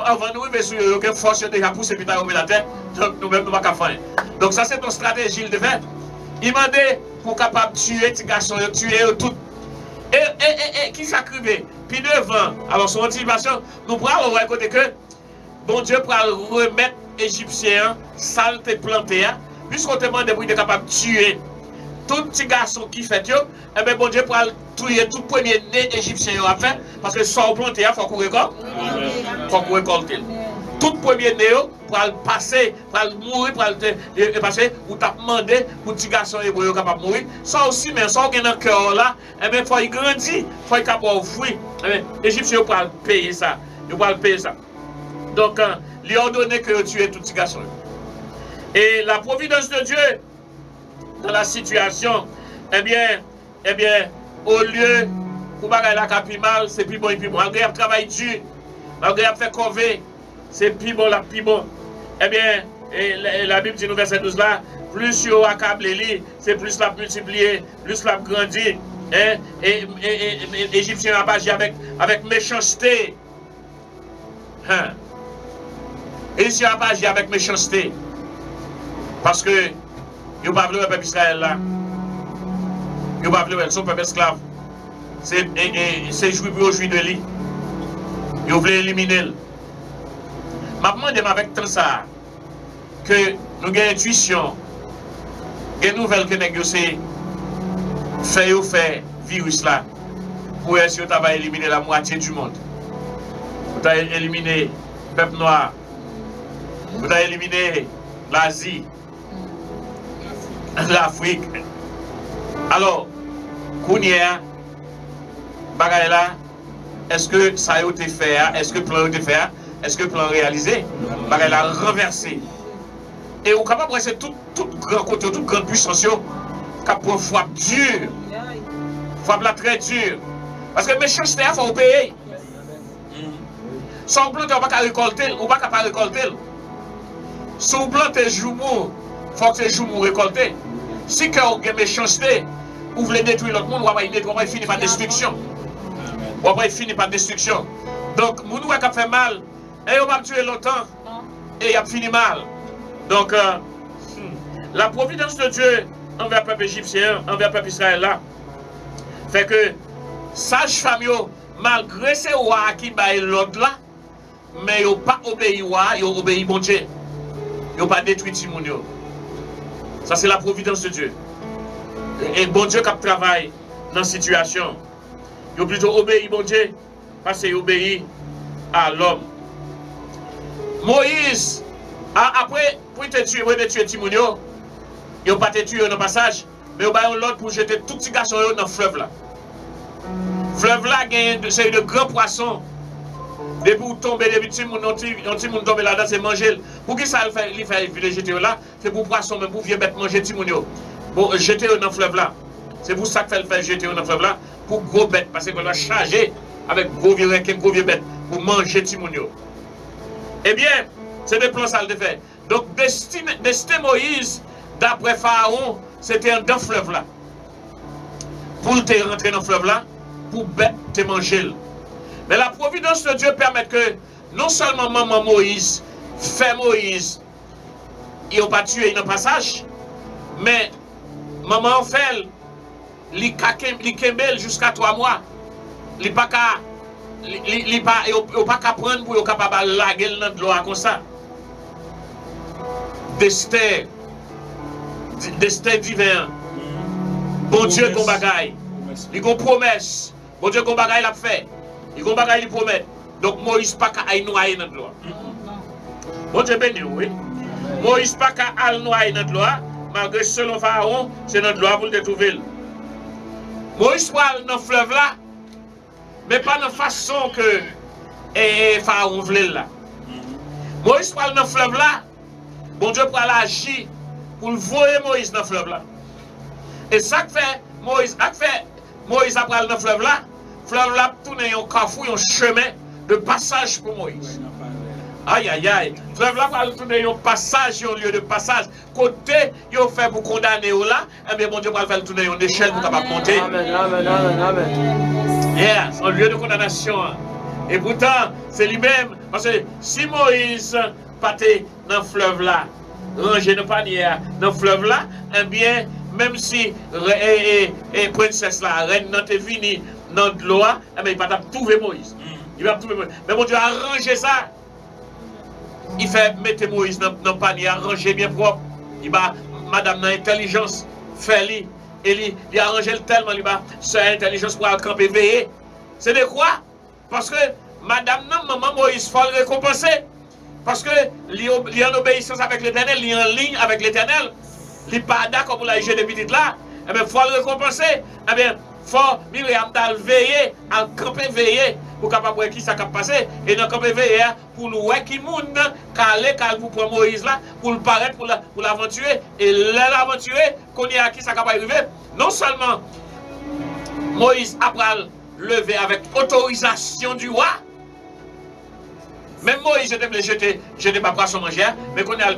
Avant nous, il y a une force déjà poussée puis la terre, donc nous-mêmes, nous ne pouvons pas faire. Donc ça, c'est ton stratégie, il devait. Il m'a dit pour capable de tuer les garçons, tuer tout. Et qui s'acrivait? Puis devant, alors son anticipation, nous pourrons voir côté que bon Dieu pourra remettre les Égyptiens, saleté planté, puisqu'on te demande pour être capable de tuer tout petit garçon qui fait, eh bien bon Dieu pourra tuer tout premier né égyptien à faire, parce que sans planter, il faut qu'on récolte. Il faut qu'on récolte. Tout premier né pour le passer, pour le mourir, pour le passer, ou t'as demandé pour petit garçon hébreu capable de mourir. Ça aussi, mais sans qu'il y ait un cœur là, eh bien il faut y grandir, il faut y capable de fuir. Les Égyptiens pourront payer ça. Ils pourront payer ça. Donc, il a ordonné que tuer tout petit garçon. Et la providence de Dieu dans la situation, eh bien, au lieu pour bagaille la capi mal, c'est plus bon et plus bon. Malgré le travail dur, malgré le fait corvée, c'est plus bon, la plus bon. Eh bien, la Bible dit nous verset 12 là, plus yo accablé, c'est plus la multiplié, plus la grandi. Hein? Et Égyptien a agi avec méchanceté. Hein? Égyptien a agi avec méchanceté. Parce que ils n'ont pas voulu le peuple Israël là. Ils n'ont pas voulu son peuple esclave. c'est jouer pour jouer de lui. Ils voulaient éliminer. Je me demande avec tout ça que nous avons intuition, une nouvelle que nous avons fait virus là pour essayer d'éliminer la moitié du monde. Vous avez éliminé le peuple noir. Vous avez éliminé l'Asie, l'Afrique. Alors, Kounia, bagay là, est-ce que ça a été fait? Est-ce que le plan a été fait? Est-ce que le plan réalisé? Bagay là renversé. Et vous êtes capable de rester tout grand côté, toute grande puissance, qui a pour frappe dure. Frappe là très dure. Parce que méchanceté, il faut payer. Sans planter, on ne peut pas récolter, on ne peut pas récolter. Si vous plantez joumou, il faut que ces joumou récolter. Si vous avez méchanceté, vous voulez détruire l'autre monde, vous allez finir par destruction. Vous allez finir par destruction. Donc, vous avez fait mal, et on va tuer longtemps, et il a fini mal. Donc, la providence de Dieu envers le peuple égyptien, envers le peuple Israël là, fait que sage femme, malgré ces rois qui baillent l'autre là, mais ils n'ont pas obéi roi, ils ont obéi bon Dieu. Ils n'ont pas détruit Timounio. Ça, c'est la providence de Dieu. Et bon Dieu qui travaille dans la situation. Ils ont plutôt obéi bon Dieu parce qu'ils obéissent à l'homme. Moïse, après, pour te tuer Timounio, ils n'ont pas te tué dans le passage, mais ils ont l'autre pour jeter tout petit garçon dans le fleuve là. Le fleuve là, c'est de grands poissons. Depuis vous tombez, depuis que vous tombez là-dedans, c'est manger. Pour qui ça il fait jeter là? C'est pour poisson, même pour vieux bête manger Timounio. Bon, jeter dans le fleuve là. C'est pour ça que fait jeter dans le fleuve là. Pour gros bêtes, parce qu'on a chargé avec gros vieux requins, gros vieux bêtes, pour manger Timounio. Eh bien, c'est des plans ça le fait. Donc, destin Moïse, d'après Pharaon, c'était dans le fleuve là. Pour te rentrer dans le fleuve là, pour bête te manger. Mais la providence de Dieu permet que non seulement maman Moïse, fait Moïse, ils n'ont pas tué dans le passage, mais maman fait, il kembel jusqu'à 3 mois. Il n'a pas qu'à prendre pour être capable de laguer dans l'eau comme ça. Destin divin. Bon Dieu qu'on bagaille. Il a une promesse. Bon Dieu qu'on bagaille l'a fait. Il a bagaille, il promet. Donc Moïse pas qu'à noyer dans l'eau. Bon Dieu béni, oui. Moïse pas qu'à noyer dans l'eau. Malgré selon Pharaon, c'est dans l'eau pour le trouver. Moïse parle dans le fleuve là, mais pas de la façon que Pharaon voulait là. Moïse parle dans le fleuve là, bon Dieu pour agir pour le voyer Moïse dans le fleuve là. Et ça que fait Moïse après dans le fleuve là tourne un carrefour, un chemin de passage pour Moïse. Aïe aïe aïe, le fleuve là va tourner un passage, un lieu de passage. Côté, il fait pour condamner là, et bien bon Dieu va faire tourner une échelle pour capable monter. Amen, amen, amen, amen. Yes, un lieu de condamnation. Et pourtant, c'est lui-même, parce que si Moïse partait dans le fleuve là, rangé dans le panier, dans le fleuve là, eh bien, même si princesse là, reine n'a pas fini dans l'eau, eh bien, il va trouver Moïse. Il va trouver Moïse. Mais bon Dieu a arrangé ça. Il fait mettre Moïse dans le panier, arranger bien propre. Il va, madame, dans l'intelligence, fait lui. Et il a arrangé tellement, il va, cette intelligence pour camper veiller. C'est de quoi? Parce que madame, non, maman Moïse, il faut le récompenser. Parce que il est en obéissance avec l'éternel, il est en ligne avec l'éternel. Il n'est pas d'accord pour la jeune de petite là. Eh bien, il faut le récompenser. Eh bien, il faut Myriam veiller, à camper veiller. Pour capable voir qui ça va passer et dans camper veiller pour nous voir qui monde calé pour prendre Moïse là pour le paraître pour l'aventurer et l'aventurer qu'on y a qui ça va arriver. Non seulement Moïse après lever avec autorisation du roi, même Moïse j'étais pas poisson manger, mais qu'on a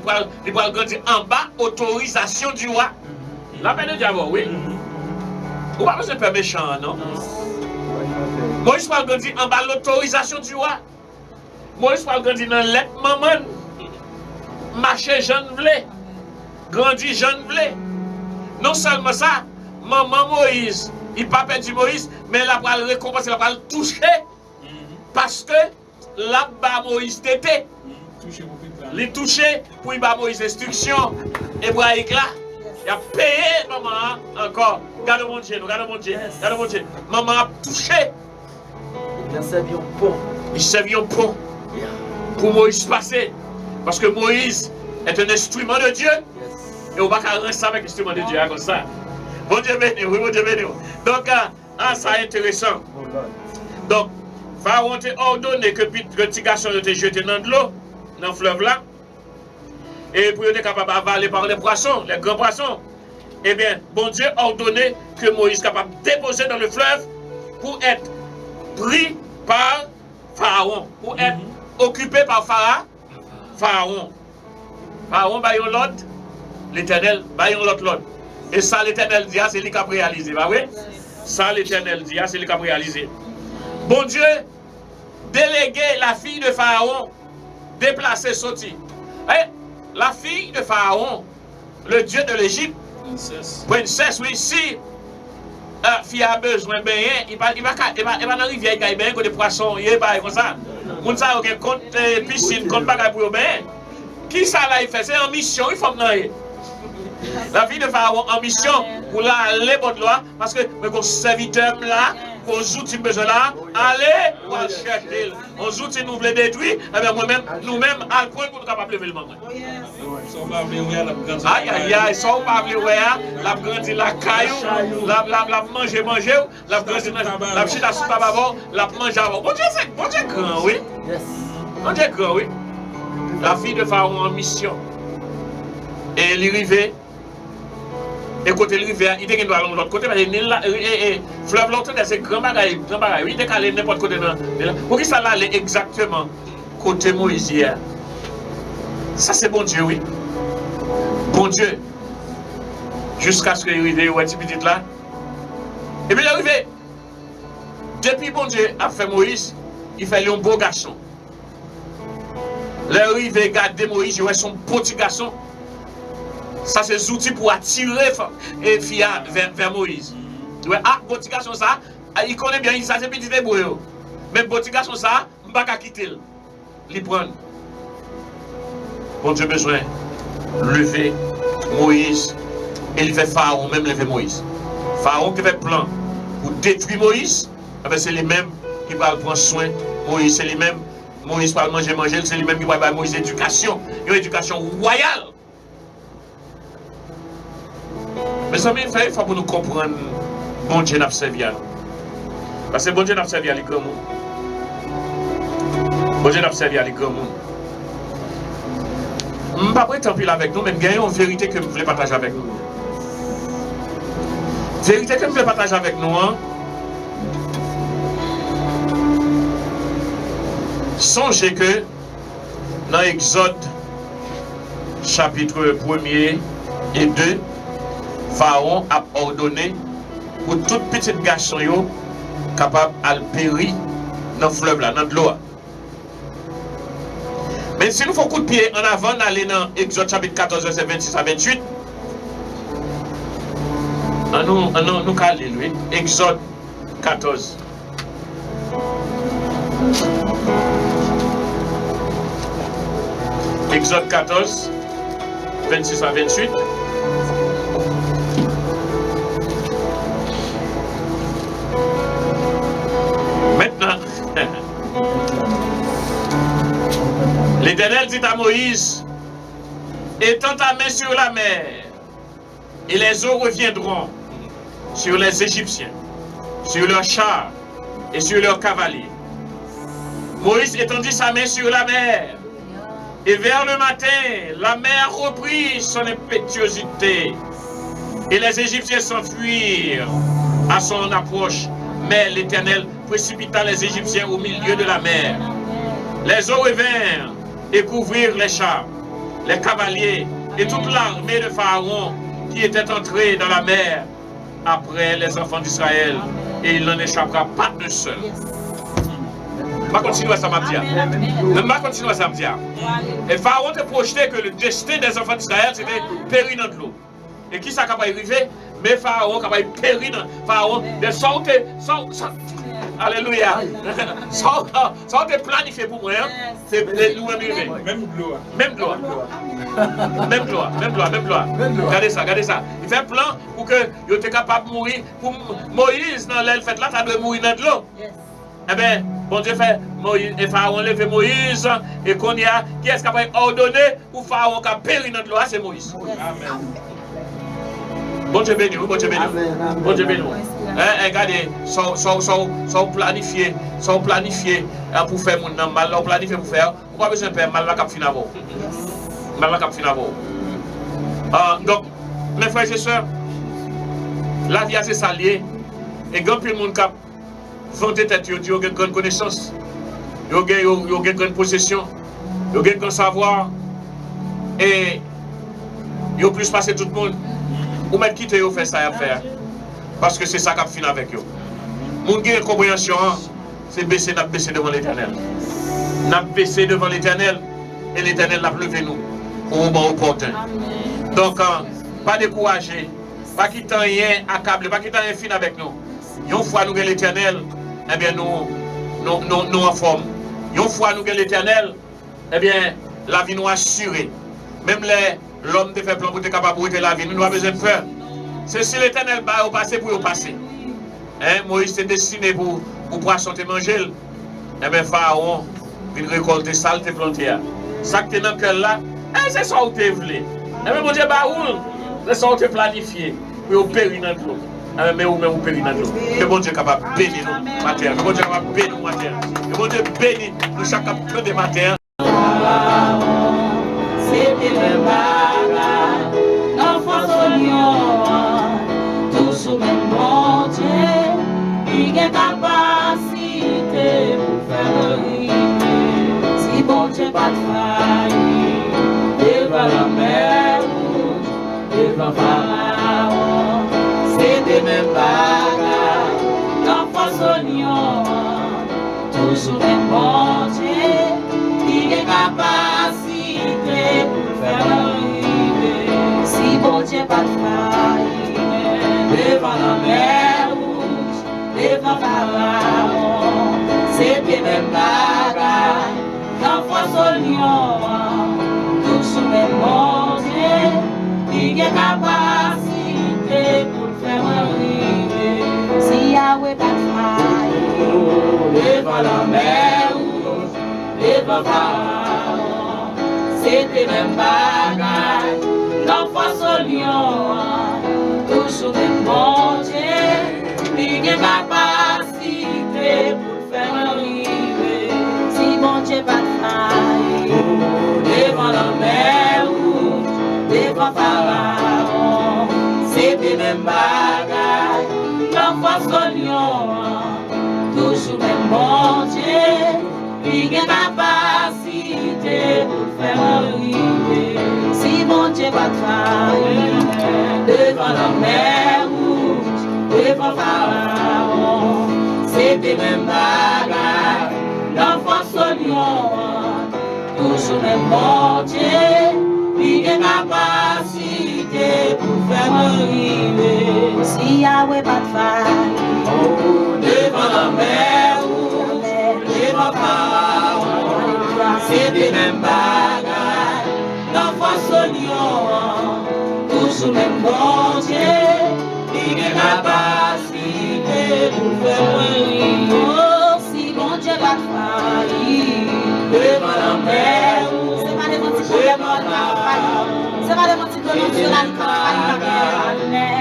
il va grandir en bas autorisation du roi. La peine de diable, oui. Ou pas besoin de faire méchant, non? Moïse va grandir en bas l'autorisation du roi. Moïse va grandir dans l'être maman. Marcher jeune vlé. Grandir jeune vlé. Non seulement ça, maman Moïse Il n'a pas perdu Moïse, mais il va le récompenser, il va le toucher. Parce que là-bas, Moïs t'était. Il touché pour il va Moïse instruction hébraïque là. Il a payé maman encore. Regarde mon Dieu, regarde mon Dieu, regarde mon Dieu. Maman a touché. Il a servi un pont. Il servit un pont pour Moïse passer. Parce que Moïse est un instrument de Dieu. Et on va pas rester avec l'instrument de Dieu comme ça. Bon Dieu béni, oui, bon Dieu béni. Donc, ça est intéressant. Donc, Pharaon t'a ordonné que le petit garçon te jeté dans de l'eau, dans le fleuve là. Et pour être capable d'avaler par les poissons, les grands poissons. Eh bien, bon Dieu a ordonné que Moïse soit capable de déposer dans le fleuve pour être pris par Pharaon, pour être occupé par Pharaon. Pharaon, baillon l'autre, l'Éternel, baillon l'autre. Et ça, l'Éternel dit, c'est lui qui a réalisé, bah oui? Ça, l'Éternel dit, c'est lui qui a réalisé. Bon Dieu, délégué la fille de Pharaon, déplacer, sorti. Eh, la fille de Pharaon, le Dieu de l'Égypte, princesse, oui, si la fille a besoin de baigner, il va dans la rivière, il va baigner des poissons, il va comme ça. Moun sa ok compte piscine, compte bagay pour baigner. Qui ça là il fait? C'est en mission, il faut mener. La fille de Pharaon en mission pour la aller bon loi parce que mon serviteur là, pour outils besoin là, allez pour chercher. On outils nous voulons détruire, et bien moi-même nous-mêmes à point pour nous capable lever le moment. Aïe aïe aïe, ça on pas appeler ouais, la grandi la caillou, la manger, la grandi la chita sous tababon, la manger avant. Bon Dieu grand, oui. Bon Dieu grand, oui. La fille de Pharaon en mission. Et elle est arrivée. Et côté le rivière, il était dans l'autre côté, mais le fleuve l'autre, c'est grand bagaille, oui, il décalé n'importe côté. Pour qui ça allait exactement côté Moïse hier? Ça c'est bon Dieu, oui. Bon Dieu. Jusqu'à ce qu'il arrive, ouais, petit petit là. Et puis il est arrivé. Depuis bon Dieu a fait Moïse, il fait un beau garçon. L'arrivée, garder Moïse, il ouais son petit garçon. Ça, c'est des outils pour attirer et Fia vers Moïse. Ouais, ah, petit garçon, ça, il connaît bien, ça, c'est petit hébreu. Mais petit garçon, ça, je ne vais pas quitter. Il prend. Bon Dieu, besoin lever Moïse. Et il fait Pharaon, même lever Moïse. Pharaon qui fait plan pour détruire Moïse, c'est les mêmes qui vont prendre soin de Moïse. C'est les mêmes. Moïse va manger, c'est les mêmes qui vont avoir Moïse éducation. Une éducation royale. Mais amis, il faut pour nous comprendre bon Dieu n'a pas servi. Parce que bon Dieu n'a pas servi à l'écran. Bon Dieu n'a pas servi à l'écran. Je ne vais pas prétendre avec nous, mais il y a une vérité que je voulais partager avec nous. Vérité que je voulais partager avec nous. Songez que dans Exode chapitre 1er et 2, Pharaon a ordonné pour tout petit garçon capable de périr dans le fleuve, là, dans l'eau. Mais si nous faisons un coup de pied en avant, d'aller dans Exode chapitre 14, verset 26 à 28, nous calons lui. Exode 14. Exode 14, 26 à 28. Maintenant, l'Éternel dit à Moïse, étends ta main sur la mer, et les eaux reviendront sur les Égyptiens, sur leurs chars et sur leurs cavaliers. Moïse étendit sa main sur la mer, et vers le matin, la mer reprit son impétuosité, et les Égyptiens s'enfuirent à son approche. Mais l'Éternel précipita les Égyptiens au milieu de la mer. Les eaux revinrent et couvrirent les chars, les cavaliers et toute l'armée de Pharaon qui était entrée dans la mer après les enfants d'Israël. Et il n'en échappera pas de seul. Je vais continuer à samedi. Je vais continuer à samedi. Et Pharaon te projeté que le destin des enfants d'Israël c'était périr dans l'eau. Et qui ça va arriver? Mais Pharaon, qui va périr dans Pharaon, de sortir, alléluia. Ça te planifié pour moi, c'est nous-mêmes. Même gloire. Même gloire. Même gloire, même gloire, même gloire. Regardez ça, regardez ça. Il fait plan pour que vous soyez capable de mourir. Pour Moïse, dans l'aile faite là, ça doit mourir dans de l'eau. Eh bien, bon Dieu fait Moïse, et Pharaon levé Moïse, et qu'on y a, qui est-ce qui a ordonné pour Pharaon qui a péri dans de l'eau, c'est Moïse. Amen. Bon Dieu béni, bon Dieu béni. Bon Dieu béni. Regardez, sont planifiés pour faire mon mal, sont planifiés pour faire. Pourquoi besoin de faire mal la cap finavo? Mal la cap finavo. Donc, mes frères et sœurs, la vie a ses alliés, et quand tout le monde cap vanter tête, il y a une grande connaissance, il y a une grande possession, il y a un grand savoir, et il y a plus passé tout le monde. Ou même quitter ou faire ça à faire. Parce que c'est ça qui a fini avec eux. Mon qui a une compréhension, c'est baisser, n'a baissé devant l'Éternel. N'a baissé devant l'Éternel et l'Éternel l'a levé nous au moment opportun. Donc, pas décourager, pas quitter rien accablé, pas quitter rien fin avec nous. Une fois nous avons l'Éternel, eh bien nous en forme. Une fois nous avons l'Éternel, eh bien la vie nous assurée. Même l'homme de fait plan pour être capable de la vie, nous n'avons pas besoin de peur. C'est si l'Éternel va au passé pour au passé. Hein? Moïse s'est destiné pour poisson te manger. Eh bien Pharaon vient récolter ça, te planter. Ça que tu es dans le cœur là, c'est ça où tu voulais. Eh bien mon Dieu, c'est ça où tu planifié pour périr dans l'eau. Mais où même vous périr dans l'eau. Que bon Dieu est capable de bénir nous matin. Que bon Dieu est capable de bénir nous matin. Que bon Dieu bénit nous chaque peu de matin. C'était le bagarre, l'enfant soignant, tout sous même bon Dieu, il a capacité pour faire rire. Si bon Dieu pas de faille, devant la mer rouge, devant Pharaon, c'était même bagarre, l'enfant soignant, tout sous même bon Dieu, il a capacité pour faire arriver. Si bon Dieu pas de faille, devant la mer rouge, devant Pharaon, c'était même bagaille, l'enfant soignant, tout sous même bon Dieu, il a capacité pour faire arriver. Si Yahweh pas de faille, devant la mer rouge, devant Pharaon, c'était même bagaille, l'enfant soignant, tout sous même bon Dieu, il a capacité pour faire arriver. Si bon Dieu pas de faille, devant la mer rouge, devant Pharaon, c'était même bagaille, l'enfant soignant, tout sous même bon Dieu, il a capacité pour faire arriver. Si bon Dieu pas de faille, devant la mer rouge, devant Pharaon, c'était même bagaille, l'enfant soignant, tout sous même bon Dieu, il a capacité pour faire arriver. Si Yahweh pas de faille, devant la mer rouge, devant Pharaon, c'était même bagaille, l'enfant soignant, tout sous même bon Dieu, il a capacité pour faire arriver. Oh, si bon Dieu pas de faille, devant la mer rouge, c'est pas des petits problèmes de la faille, c'est pas des petits problèmes sur la faille,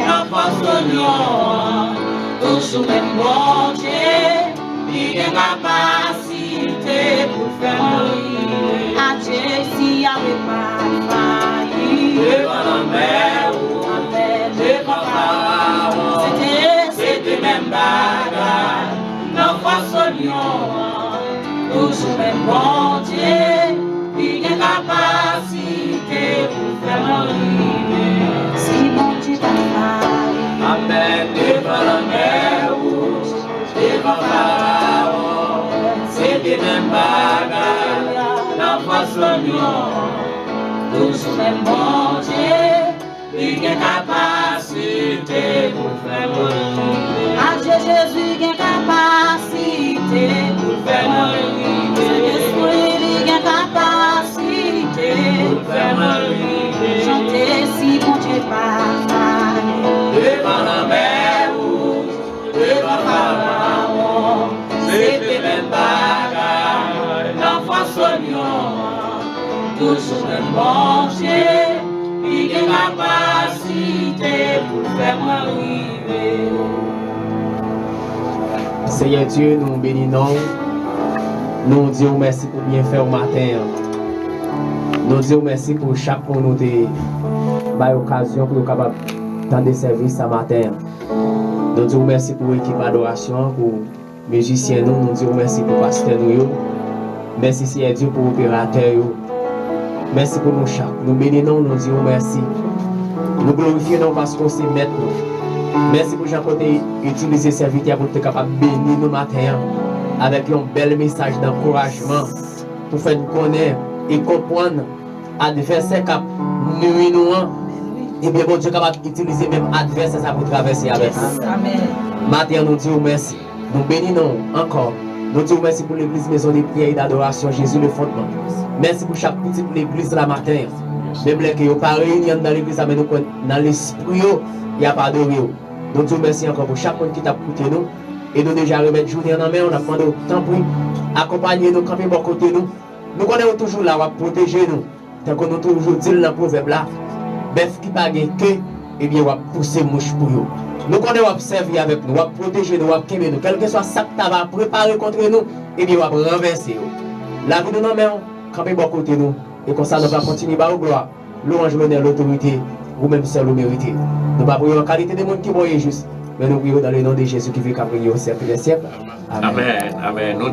l'enfant soignant, tout sous même bon Dieu, il a capacité pour faire arriver. À Dieu, si Yahweh pas de faille, devant la mer rouge, devant Pharaon, c'était même bagaille, l'enfant soignant, tout sous même bon Dieu, il a capacité pour faire arriver. Si bon Dieu pas de faille, amen, devant la mer rouge, devant Pharaon, c'était même bagaille, l'enfant soignant, tout sous même bon Dieu, il a capacité pour faire mourir. Adieu Jésus, il a capacité pour faire mourir. Saint-Esprit, il a capacité pour faire mourir. Chantez si bon Dieu partage. Devant la mer rouge, devant Pharaon, c'était même bagarre, l'enfant soignant. Toujours un bon Dieu, il a capacité pour faire arriver. Seigneur Dieu, nous bénissons. Nous disons merci pour bien faire au matin. Nous disons merci pour chaque fois nous avons l'occasion pour nous capables de service ce matin. Nous disons merci pour l'équipe d'adoration, pour les musiciens, nous disons merci pour le pasteur. Merci Seigneur Dieu pour l'opérateur. Merci pour nous chaque. Nous bénissons, nous disons merci. Nous glorifions parce qu'on s'est maître. Merci pour Jean-Claude utiliser ce serviteur pour être capable de bénir nous matin avec un bel message d'encouragement pour faire nous connaître et comprendre l'adversaire qui nuit nous. Et bien bon Dieu capable d'utiliser même l'adversaire pour traverser avec nous. Amen. Matin nous disons merci. Nous bénissons encore. Nous disons merci pour l'église maison de prière et d'adoration Jésus le fondement. Merci pour chaque petite l'église la matin. Même les qui sont pas réunis dans l'église, mais nous dans l'esprit, il n'y a pas de réunion. Nous disons merci encore pour chaque monde qui t'a écouté nous. Et nous déjà remettre journée en main, on a demandé autant pour accompagner nous, camper bon côté nous. Nous connaissons toujours là, on va protéger nous. Tant que nous toujours dit dans le proverbe là, bœuf qui n'a pas que, eh bien on va pousser mouche pour nous. Nous connaissons observer avec nous, on va protéger nous, on va aimer nous. Quel que soit ça que tu vas préparer contre nous, eh bien on va renverser. La vie de nos mains, camper bon côté nous. Et comme ça, nous allons continuer par gloire, louange, l'honneur, l'autorité, vous-même seul vous méritez. Nous ne prions pas en qualité de monde qui voyait juste, mais nous prions dans le nom de Jésus qui vit qu'à prier au siècle des siècles. Amen. Amen. Nous